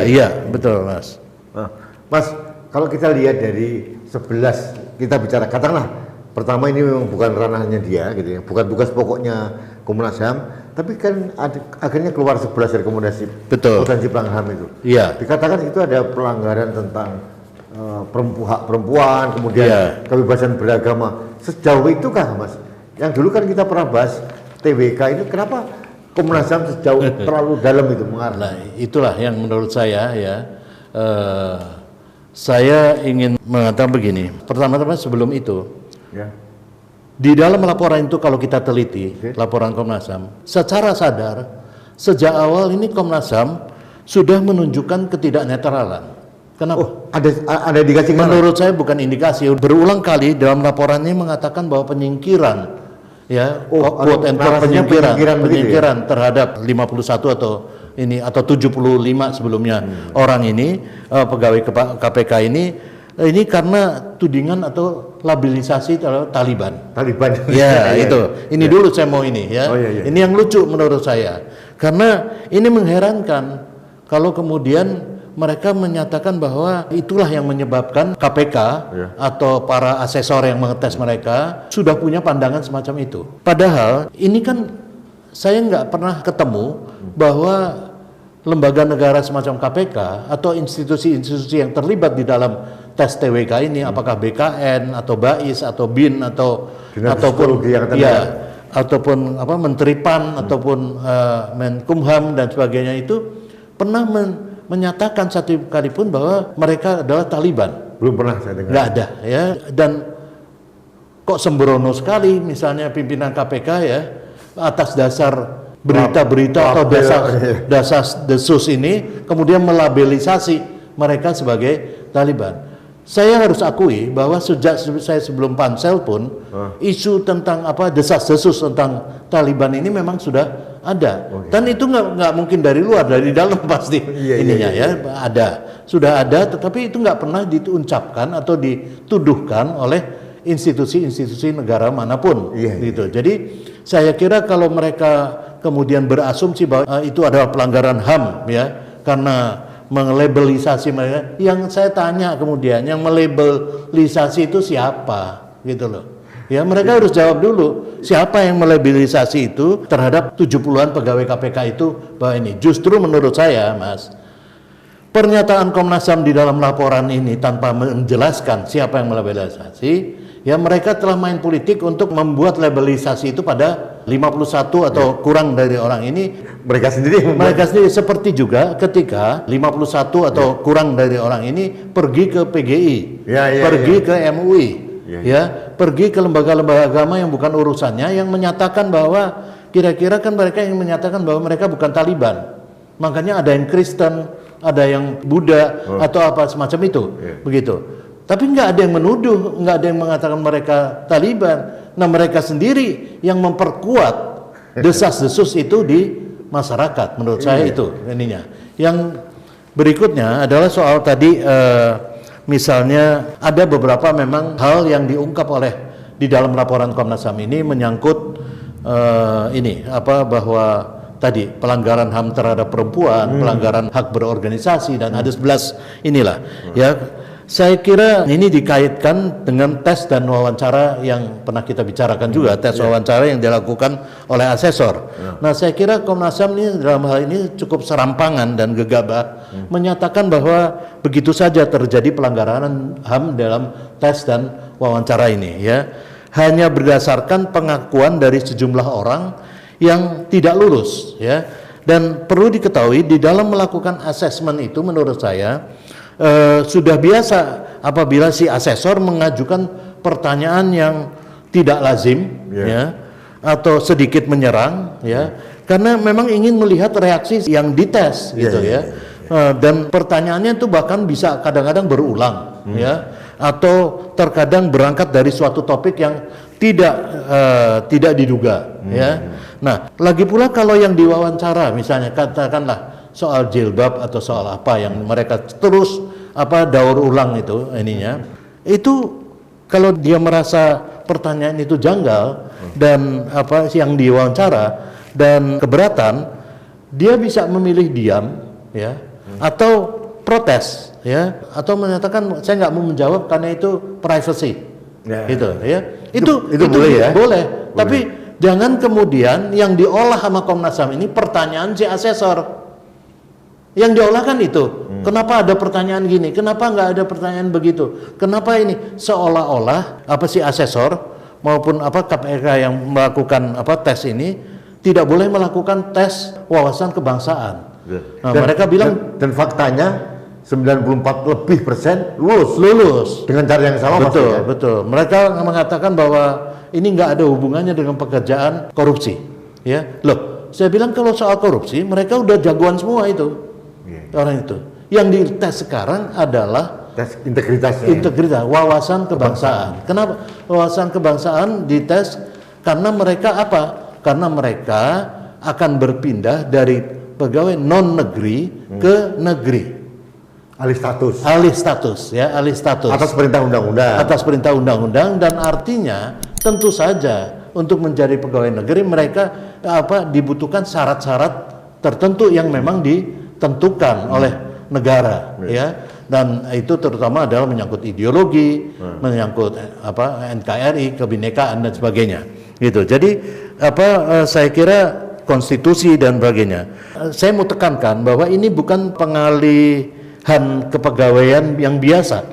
Iya, betul Mas. Nah, Mas, kalau kita lihat dari 11, kita bicara, katakanlah pertama ini memang bukan ranahnya dia gitu ya, bukan tugas pokoknya Komnas HAM, tapi kan akhirnya keluar 11 rekomendasi potensi pelanggaran HAM itu. Iya. Dikatakan itu ada pelanggaran tentang hak perempuan, kemudian kebebasan beragama. Sejauh itu kah Mas? Yang dulu kan kita pernah bahas TWK itu, kenapa Komnas HAM sejauh terlalu dalam itu mengarah? Nah, itulah yang menurut saya ya. Saya ingin mengatakan begini. Pertama-tama sebelum itu, di dalam laporan itu kalau kita teliti, laporan Komnas HAM, secara sadar sejak awal ini Komnas HAM sudah menunjukkan ketidaknetralan. Kenapa? Oh, ada indikasi? Menurut saya bukan indikasi. Berulang kali dalam laporan ini mengatakan bahwa penyingkiran, ya, quote and quote penyingkiran terhadap 51 atau 75 sebelumnya orang ini, pegawai KPK ini karena tudingan atau labilisasi terhadap Taliban. Ya, itu. Ini dulu saya mau ini ya. Ini yang lucu menurut saya. Karena ini mengherankan kalau kemudian mereka menyatakan bahwa itulah yang menyebabkan KPK atau para asesor yang mengetes mereka sudah punya pandangan semacam itu. Padahal ini kan saya nggak pernah ketemu bahwa lembaga negara semacam KPK atau institusi-institusi yang terlibat di dalam tes TWK ini, apakah BKN atau BAIS atau BIN ataupun Menteri PAN ataupun Menkumham dan sebagainya itu pernah menyatakan satu kali pun bahwa mereka adalah Taliban. Belum pernah saya dengar. Nggak ada ya. Dan kok sembrono sekali misalnya pimpinan KPK ya atas dasar berita-berita atau desas-desus ini kemudian melabelisasi mereka sebagai Taliban. Saya harus akui bahwa sejak saya sebelum pansel pun isu tentang desas-desus tentang Taliban ini memang sudah ada. Dan itu nggak mungkin dari luar, dari dalam pasti sudah ada, tetapi itu nggak pernah diucapkan atau dituduhkan oleh institusi-institusi negara manapun. Gitu. Jadi saya kira kalau mereka kemudian berasumsi bahwa itu adalah pelanggaran HAM ya karena melabelisasi mereka, yang saya tanya kemudian yang melabelisasi itu siapa gitu loh ya, mereka harus jawab dulu siapa yang melabelisasi itu terhadap 70-an pegawai KPK itu. Bahwa ini justru menurut saya Mas, pernyataan Komnas HAM di dalam laporan ini tanpa menjelaskan siapa yang melabelisasi, ya mereka telah main politik untuk membuat labelisasi itu pada 51 atau kurang dari orang ini. Mereka sendiri seperti juga ketika 51 atau kurang dari orang ini pergi ke PGI, pergi ke MUI, pergi ke lembaga-lembaga agama yang bukan urusannya, yang menyatakan bahwa kira-kira kan mereka yang menyatakan bahwa mereka bukan Taliban. Makanya ada yang Kristen, ada yang Buddha atau apa semacam itu, begitu. Tapi nggak ada yang menuduh, nggak ada yang mengatakan mereka Taliban. Nah mereka sendiri yang memperkuat desas-desus itu di masyarakat, menurut saya itu ininya. Yang berikutnya adalah soal tadi misalnya ada beberapa memang hal yang diungkap oleh di dalam laporan Komnas HAM ini menyangkut bahwa tadi pelanggaran HAM terhadap perempuan, pelanggaran hak berorganisasi dan ada 11 inilah ya. Saya kira ini dikaitkan dengan tes dan wawancara yang pernah kita bicarakan juga, tes wawancara yang dilakukan oleh asesor. Nah, saya kira Komnas HAM ini dalam hal ini cukup serampangan dan gegabah menyatakan bahwa begitu saja terjadi pelanggaran HAM dalam tes dan wawancara ini ya. Hanya berdasarkan pengakuan dari sejumlah orang yang tidak lurus ya. Dan perlu diketahui di dalam melakukan asesmen itu menurut saya sudah biasa apabila si asesor mengajukan pertanyaan yang tidak lazim ya atau sedikit menyerang ya, karena memang ingin melihat reaksi yang dites gitu ya. Dan pertanyaannya itu bahkan bisa kadang-kadang berulang ya, atau terkadang berangkat dari suatu topik yang tidak diduga ya. Nah, lagi pula kalau yang diwawancara misalnya katakanlah soal jilbab atau soal apa yang mereka terus daur ulang itu ininya, itu kalau dia merasa pertanyaan itu janggal dan yang diwawancara dan keberatan, dia bisa memilih diam ya atau protes, ya, atau menyatakan saya nggak mau menjawab karena itu privacy, gitu, ya. Itu boleh ya? Boleh. Tapi jangan kemudian yang diolah sama Komnas HAM ini pertanyaan si asesor. Yang diolah kan itu. Kenapa ada pertanyaan gini? Kenapa nggak ada pertanyaan begitu? Kenapa ini seolah-olah si asesor maupun KPK yang melakukan tes ini tidak boleh melakukan tes wawasan kebangsaan. Nah, mereka bilang dan faktanya 94% lulus dengan cara yang sama. Betul. Mereka mengatakan bahwa ini nggak ada hubungannya dengan pekerjaan korupsi. Ya, loh, saya bilang kalau soal korupsi mereka udah jagoan semua itu. Orang itu. Yang dites sekarang adalah tes integritas, wawasan kebangsaan. Kenapa wawasan kebangsaan dites? Karena mereka Karena mereka akan berpindah dari pegawai non negeri ke negeri. Alih status. Atas perintah undang-undang. Dan artinya tentu saja untuk menjadi pegawai negeri mereka dibutuhkan syarat-syarat tertentu yang memang ditentukan oleh negara, ya. Dan itu terutama adalah menyangkut ideologi, menyangkut NKRI, kebinekaan dan sebagainya. Gitu. Jadi saya kira konstitusi dan sebagainya. Saya mau tekankan bahwa ini bukan pengalihan kepegawaian yang biasa.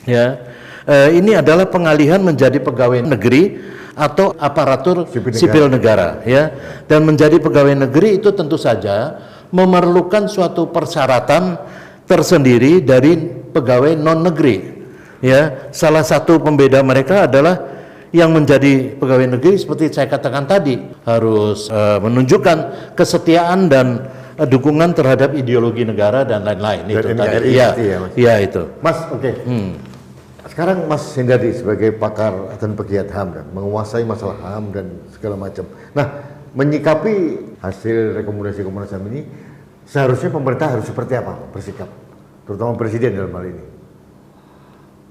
Ya. Ini adalah pengalihan menjadi pegawai negeri atau aparatur sipil negara, ya. Dan menjadi pegawai negeri itu tentu saja memerlukan suatu persyaratan tersendiri dari pegawai non negeri, ya. Salah satu pembeda mereka adalah yang menjadi pegawai negeri seperti saya katakan tadi harus menunjukkan kesetiaan dan dukungan terhadap ideologi negara dan lain-lain. Itu tadi. Ya, itu. Mas, oke. Sekarang Mas Hendardi sebagai pakar dan pegiat HAM dan menguasai masalah HAM dan segala macam. Nah, menyikapi hasil rekomendasi Komnas HAM ini, seharusnya pemerintah harus seperti apa bersikap, terutama presiden dalam hal ini?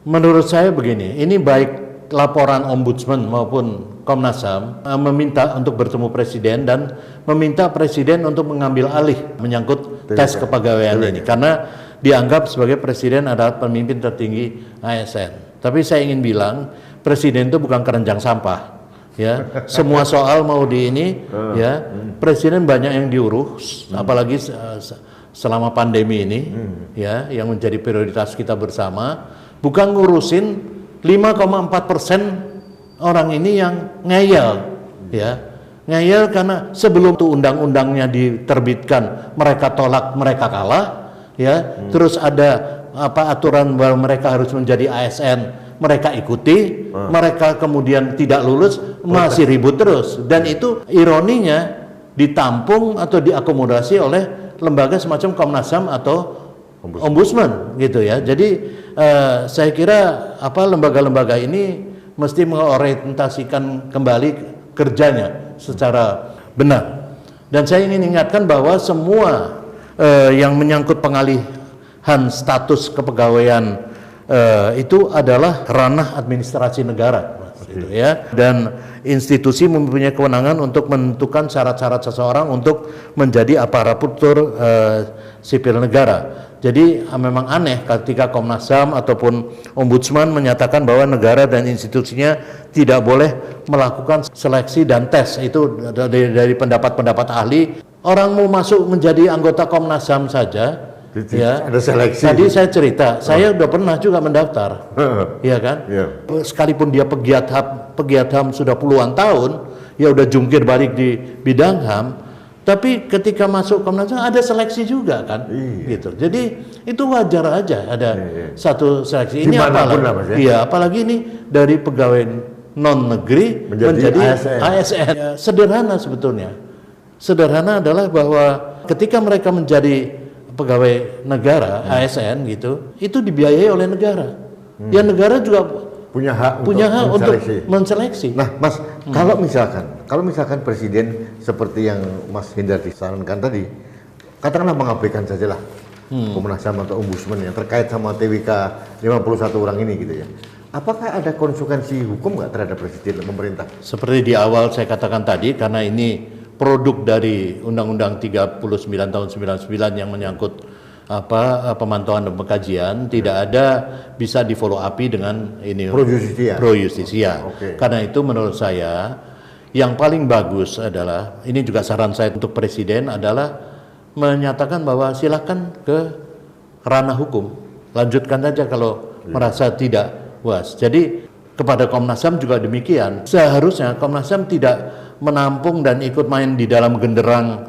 Menurut saya begini, ini baik laporan Ombudsman maupun Komnas HAM meminta untuk bertemu presiden dan meminta presiden untuk mengambil alih menyangkut tes kepegawaian ini, karena dianggap sebagai presiden adalah pemimpin tertinggi ASN. Tapi saya ingin bilang, presiden itu bukan keranjang sampah. Ya, semua soal mau di ini, ya, presiden banyak yang diurus, apalagi selama pandemi ini, ya, yang menjadi prioritas kita bersama, bukan ngurusin 5,4% orang ini yang ngeyel, ya, ngeyel karena sebelum tuh undang-undangnya diterbitkan mereka tolak, mereka kalah, ya, terus ada aturan bahwa mereka harus menjadi ASN. Mereka ikuti, mereka kemudian tidak lulus, masih ribut terus. Dan itu ironinya ditampung atau diakomodasi oleh lembaga semacam Komnas HAM atau Ombudsman, gitu ya. Jadi saya kira lembaga-lembaga ini mesti mengorientasikan kembali kerjanya secara benar. Dan saya ingin ingatkan bahwa semua yang menyangkut pengalihan status kepegawaian itu adalah ranah administrasi negara, gitu ya. Dan institusi mempunyai kewenangan untuk menentukan syarat-syarat seseorang untuk menjadi aparatur sipil negara. Jadi memang aneh ketika Komnas HAM ataupun Ombudsman menyatakan bahwa negara dan institusinya tidak boleh melakukan seleksi dan tes. Itu dari pendapat-pendapat ahli. Orang mau masuk menjadi anggota Komnas HAM saja, ya, ada seleksi. Tadi saya cerita, saya udah pernah juga mendaftar, ya kan? Sekalipun dia pegiat HAM sudah puluhan tahun, ya udah jungkir balik di bidang HAM, tapi ketika masuk Komnas HAM ada seleksi juga kan, gitu. Jadi itu wajar aja ada satu seleksi. Ini apalagi ini dari pegawai non negeri menjadi ASN. Ya, sederhana sebetulnya. Sederhana adalah bahwa ketika mereka menjadi pegawai negara, ASN gitu, itu dibiayai oleh negara. Ya negara juga punya hak untuk menseleksi. Nah, Mas, kalau misalkan presiden seperti yang Mas Hendardi sarankan tadi, katakanlah mengabaikan sajalah Komnas HAM atau Ombudsman yang terkait sama TWK 51 orang ini gitu ya. Apakah ada konsekuensi hukum nggak terhadap presiden dan pemerintah? Seperti di awal saya katakan tadi, karena ini produk dari Undang-Undang 39 tahun 99 yang menyangkut pemantauan dan pengkajian, tidak ada bisa di follow up dengan ini pro justisia. Karena itu menurut saya yang paling bagus adalah, ini juga saran saya untuk presiden, adalah menyatakan bahwa silakan ke ranah hukum, lanjutkan saja kalau merasa tidak puas. Jadi kepada Komnas HAM juga demikian, seharusnya Komnas HAM tidak menampung dan ikut main di dalam genderang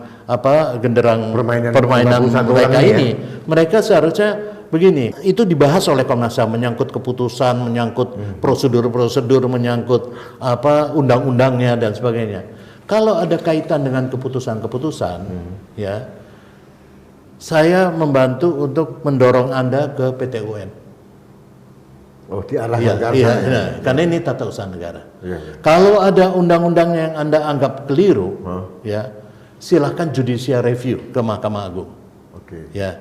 permainan mereka ini. Mereka seharusnya begini, itu dibahas oleh Komnas HAM, menyangkut keputusan, menyangkut prosedur-prosedur, menyangkut undang-undangnya dan sebagainya. Kalau ada kaitan dengan keputusan-keputusan, ya, saya membantu untuk mendorong Anda ke PT UN. Oh, diarahkan ke iya, nah, karena ini tata usaha negara. Kalau ada undang-undang yang Anda anggap keliru, ya, silahkan judicial review ke Mahkamah Agung. Ya,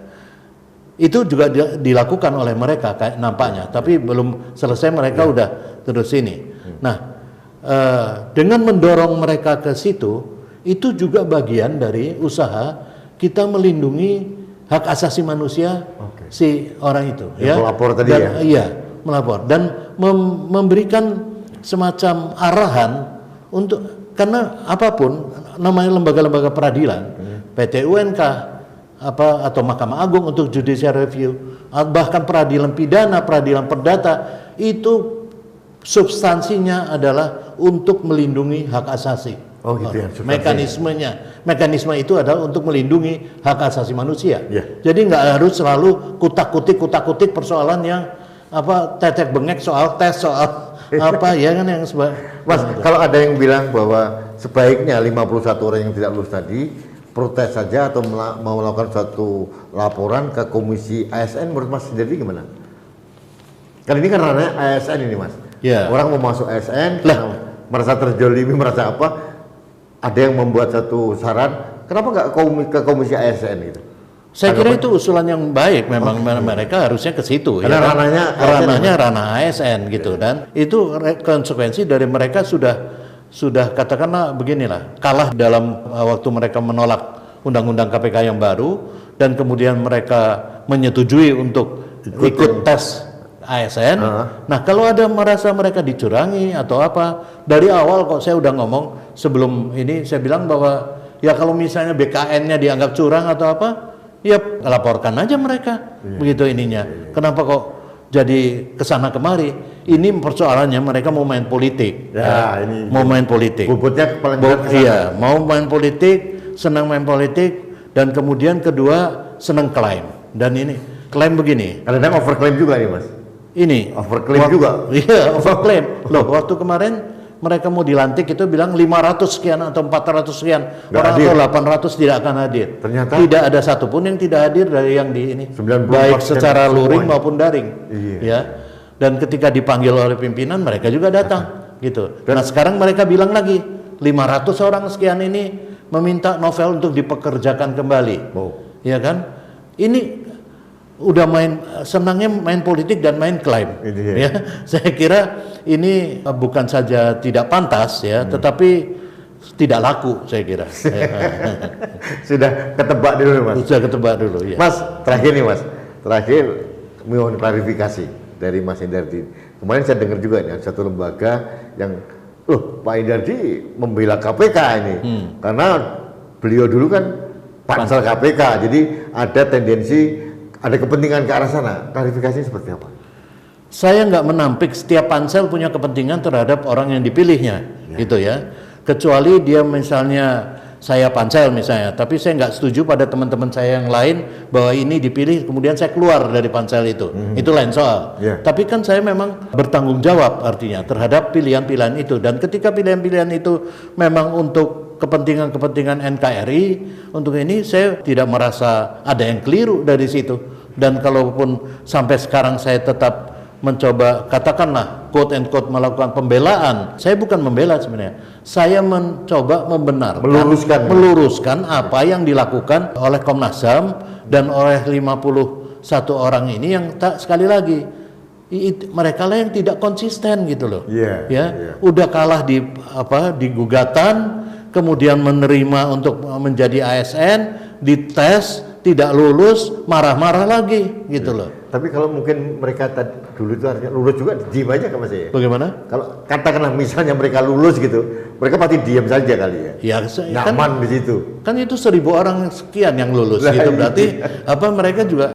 itu juga dilakukan oleh mereka kayak nampaknya, tapi belum selesai, mereka udah terus ini. Nah, dengan mendorong mereka ke situ, itu juga bagian dari usaha kita melindungi hak asasi manusia si orang itu. Ya, melapor tadi, dan, ya. Iya, melapor dan memberikan semacam arahan untuk, karena apapun namanya lembaga-lembaga peradilan, PT UNK atau Mahkamah Agung untuk judicial review, bahkan peradilan pidana, peradilan perdata, itu substansinya adalah untuk melindungi hak asasi. Mekanisme itu adalah untuk melindungi hak asasi manusia. Jadi nggak harus selalu kutak-kutik persoalan yang tetek bengek soal tes, soal ya kan yang Mas, kalau ada yang bilang bahwa sebaiknya 51 orang yang tidak lulus tadi protes saja atau mau melakukan suatu laporan ke komisi ASN, menurut Mas sendiri gimana? Kan ini kan ranahnya ASN ini, Mas. Orang mau masuk ASN, merasa terjolimi, merasa apa? Ada yang membuat satu saran, kenapa nggak ke komisi ASN gitu? Saya kira itu usulan yang baik, memang mereka harusnya ke situ. Karena ya, ranahnya ranah ASN gitu, dan itu konsekuensi dari mereka sudah katakanlah beginilah, kalah dalam waktu mereka menolak undang-undang KPK yang baru, dan kemudian mereka menyetujui untuk ikut tes ASN. Nah, kalau ada merasa mereka dicurangi atau apa, dari awal kok saya udah ngomong sebelum ini, saya bilang bahwa ya kalau misalnya BKN-nya dianggap curang atau apa, ya laporkan aja mereka, begitu ininya. Kenapa kok jadi kesana kemari? Ini persoalannya mereka mau main politik, mau main politik. Bobotnya mau main politik, senang main politik, dan kemudian kedua senang klaim. Dan ini klaim begini. Kadang overklaim juga nih, Mas. Ini overklaim juga. Iya, overklaim. Loh, waktu kemarin mereka mau dilantik itu bilang 500 sekian atau 400 sekian orang atau 800 tidak akan hadir. Ternyata tidak ada satupun yang tidak hadir dari yang di ini, baik secara luring maupun daring. Ya. Dan ketika dipanggil oleh pimpinan mereka juga datang gitu. Nah, sekarang mereka bilang lagi 500 orang sekian ini meminta novel untuk dipekerjakan kembali. Ya kan? Ini udah senangnya main politik dan main klaim. Ya, saya kira ini bukan saja tidak pantas ya, tetapi tidak laku, saya kira. Sudah ketebak dulu, Mas. Sudah ketebak dulu, ya. Mas, terakhir nih, Mas. Terakhir mohon klarifikasi dari Mas Indardi. Kemarin saya dengar juga nih satu lembaga yang Pak Indardi membela KPK ini. Karena beliau dulu kan pansel KPK. Jadi ada tendensi, ada kepentingan ke arah sana. Klarifikasinya seperti apa? Saya nggak menampik setiap pansel punya kepentingan terhadap orang yang dipilihnya, gitu ya. Kecuali dia misalnya, saya pansel misalnya, tapi saya nggak setuju pada teman-teman saya yang lain bahwa ini dipilih, kemudian saya keluar dari pansel itu. Itu lain soal. Tapi kan saya memang bertanggung jawab artinya terhadap pilihan-pilihan itu. Dan ketika pilihan-pilihan itu memang untuk kepentingan-kepentingan NKRI, untuk ini saya tidak merasa ada yang keliru dari situ. Dan kalaupun sampai sekarang saya tetap mencoba, katakanlah quote and quote melakukan pembelaan, saya bukan membela sebenarnya, saya mencoba meluruskan apa yang dilakukan oleh Komnas HAM dan oleh 51 orang ini yang sekali lagi mereka lah yang tidak konsisten gitu loh. Udah kalah di gugatan, kemudian menerima untuk menjadi ASN, dites, tidak lulus marah-marah lagi gitu loh. Tapi kalau mungkin mereka dulu itu artinya lulus juga diem aja kan Mas ya? Bagaimana? Kalau katakanlah misalnya mereka lulus gitu, mereka pasti diam saja kali ya. Ya Nyaman di situ. kan itu 1.000 orang sekian yang lulus Lah, gitu, iya. berarti apa mereka juga